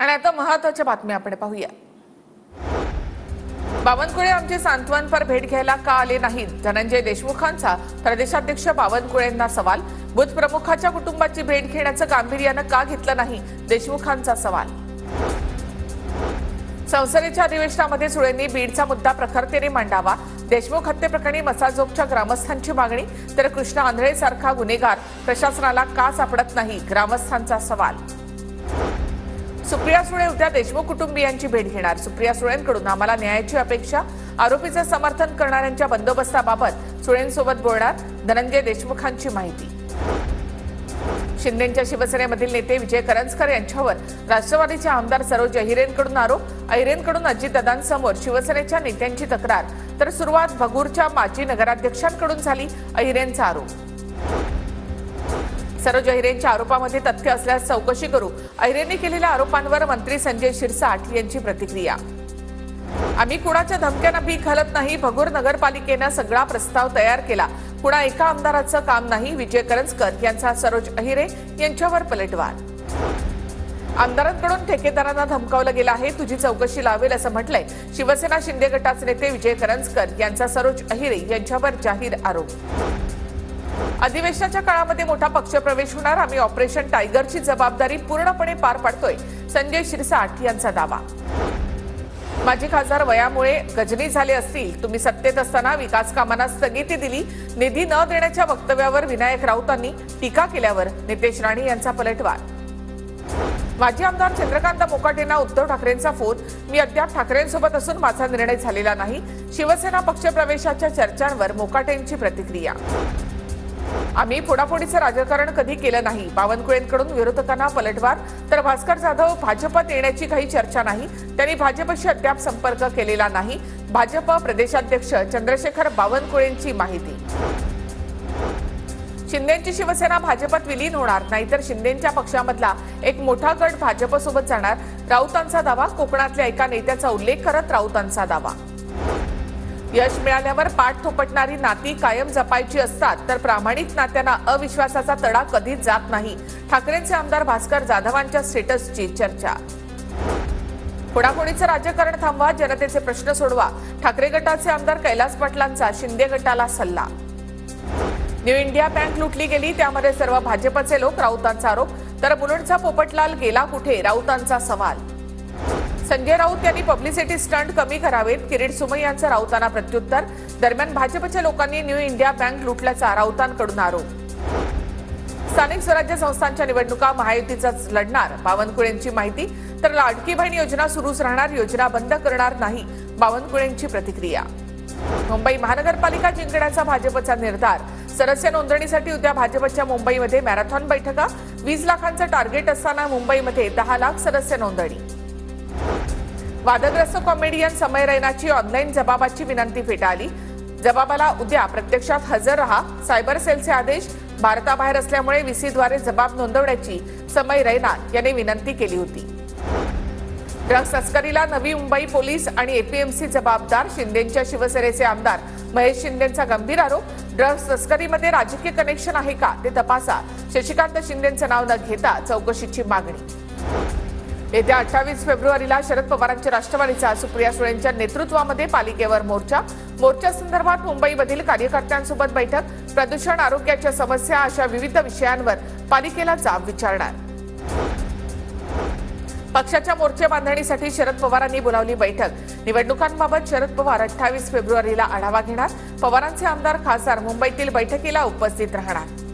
आणि आता महत्त्वाच्या बातम्या आपण पाहूया। बावनकुळे आमचे सांत्वनपर भेट घ्यायला का आले नाहीत? धनंजय देशमुखांचा प्रदेशाध्यक्ष बावनकुळेंना सवाल। बुथ प्रमुखाच्या कुटुंबाची भेट घेण्याचं गांभीर्यानं का घेतलं नाही? देशमुखांचा सवाल। संसदेच्या अधिवेशनामध्ये सुळेंनी बीडचा मुद्दा प्रखरतेने मांडावा। देशमुख हत्येप्रकरणी मसाजोगच्या ग्रामस्थांची मागणी। तर कृष्णा आंधळे सारखा गुन्हेगार प्रशासनाला का सापडत नाही? ग्रामस्थांचा सवाल। सुप्रिया सुळे उद्या देशमुख कुटुंबियांची भेट घेणार। सुप्रिया सुळेंकडून आम्हाला न्यायाची अपेक्षा। आरोपीचं समर्थन करणाऱ्यांच्या बंदोबस्ताबाबत सुळेंसोबत बोलणार। धनंजय देशमुखांची माहिती। शिंदेच्या शिवसेनेमधील नेते विजय करंजकर यांच्यावर राष्ट्रवादीचे आमदार सरोज अहिरेंकडून आरोप। अहिरेंकडून अजितदादांसमोर शिवसेनेच्या नेत्यांची तक्रार। तर सुरुवात भगूरच्या माजी नगराध्यक्षांकडून झाली। अहिरेंचा आरोप। सरोज अहिरेंच्या आरोपामध्ये तथ्य असल्यास चौकशी करू। अहिरेंनी केलेल्या आरोपांवर मंत्री संजय शिरसाट यांची प्रतिक्रिया। आम्ही कुणाच्या धमक्यांना भीक घालत नाही। भगूर नगरपालिकेनं सगळा प्रस्ताव तयार केला। कुणा एका आमदाराचं काम नाही। विजय करंजकर यांचा सरोज अहिरे यांच्यावर पलटवार। आमदारांकडून ठेकेदारांना धमकावलं गेलं आहे। तुझी चौकशी लावेल असं म्हटलंय शिवसेना शिंदे गटाचे नेते विजय करंजकर यांचा सरोज अहिरे यांच्यावर जाहीर आरोप। अधिवेशनाच्या काळामध्ये मोठा पक्षप्रवेश होणार। आम्ही ऑपरेशन टायगरची जबाबदारी पूर्णपणे पार पाडतोय। संजय शिरसाट यांचा दावा। माजी खासदार वयामुळे गजनी झाले असतील। तुम्ही सत्तेत असताना विकास कामांना स्थगिती दिली। निधी न देण्याच्या वक्तव्यावर विनायक राऊतांनी टीका केल्यावर नितेश राणे यांचा पलटवार। माजी आमदार चंद्रकांत मोकाटेंना उद्धव ठाकरेंचा फोन। मी अद्याप ठाकरेंसोबत असून माझा निर्णय झालेला नाही। शिवसेना पक्षप्रवेशाच्या चर्चांवर मोकाटेंची प्रतिक्रिया। आम्ही फोडाफोडीचं राजकारण कधी केलं नाही। बावनकुळेंकडून विरोधकांना पलटवार। तर भास्कर जाधव भाजपात येण्याची काही चर्चा नाही। त्यांनी भाजपशी अद्याप संपर्क केलेला नाही। भाजप प्रदेशाध्यक्ष चंद्रशेखर बावनकुळेंची माहिती। शिंदेची शिवसेना भाजपात विलीन होणार, नाहीतर शिंदेच्या पक्षामधला एक मोठा गट भाजपसोबत जाणार। राऊतांचा दावा। कोकणातल्या एका नेत्याचा उल्लेख करत राऊतांचा दावा। यश मिळाल्यावर पाठ थोपटणारी नाती कायम जपायची असतात, तर प्रामाणिक नात्यांना अविश्वासाचा तडा कधीच जात नाही। ठाकरेंचे आमदार भास्कर जाधवांच्या स्टेटसची चर्चा। फोडाफोडीचं राजकारण थांबवा, जनतेचे प्रश्न सोडवा। ठाकरे गटाचे आमदार कैलास पाटलांचा शिंदे गटाला सल्ला। न्यू इंडिया बँक लुटली गेली, त्यामध्ये सर्व भाजपचे लोक। राऊतांचा आरोप। तर मुलुंडचा पोपटलाल गेला कुठे? राऊतांचा सवाल। संजय राऊत यांनी पब्लिसिटी स्टंट कमी करावेत। किरीट सुमय यांचं राऊतांना प्रत्युत्तर। दरम्यान भाजपच्या लोकांनी न्यू इंडिया बँक लुटल्याचा राऊतांकडून आरोप। स्थानिक स्वराज्य संस्थांच्या निवडणुका महायुतीचाच लढणार। बावनकुळेंची माहिती। तर लाडकी बहीण योजना सुरूच राहणार, योजना बंद करणार नाही। बावनकुळेंची प्रतिक्रिया। मुंबई महानगरपालिका जिंकण्याचा भाजपचा निर्धार। सदस्य नोंदणीसाठी उद्या भाजपच्या मुंबईमध्ये मॅरेथॉन बैठका। 20 लाखांचं टार्गेट असताना मुंबईमध्ये 10 लाख सदस्य नोंदणी। वादग्रस्त कॉमेडियन समय रैनाची ऑनलाईन जबाबाची विनंती फेटाळली। जबाबाला उद्या प्रत्यक्षात हजर रहा, सायबर सेलचे आदेश। भारताबाहेर असल्यामुळे व्हीसीद्वारे जबाब नोंदवण्याची समय रैना यांनी विनंती केली होती। ड्रग्ज तस्करीला नवी मुंबई पोलीस आणि एपीएमसी जबाबदार। शिंदेच्या शिवसेनेचे आमदार महेश शिंदेंचा गंभीर आरोप। ड्रग्ज तस्करीमध्ये राजकीय कनेक्शन आहे का ते तपासा। शशिकांत शिंदेंचं नाव न घेता चौकशीची मागणी। येत्या 28 फेब्रुवारीला शरद पवारांच्या राष्ट्रवादीचा सुप्रिया सुळेंच्या नेतृत्वामध्ये पालिकेवर मोर्चा। मोर्चासंदर्भात मुंबईमधील कार्यकर्त्यांसोबत बैठक। प्रदूषण, आरोग्याच्या समस्या अशा विविध विषयांवर पालिकेला जाब विचारणार। पक्षाच्या मोर्चे बांधणीसाठी शरद पवारांनी बोलावली बैठक। निवडणुकांबाबत शरद पवार 28 फेब्रुवारीला आढावा घेणार। पवारांचे आमदार खासदार मुंबईतील बैठकीला उपस्थित राहणार।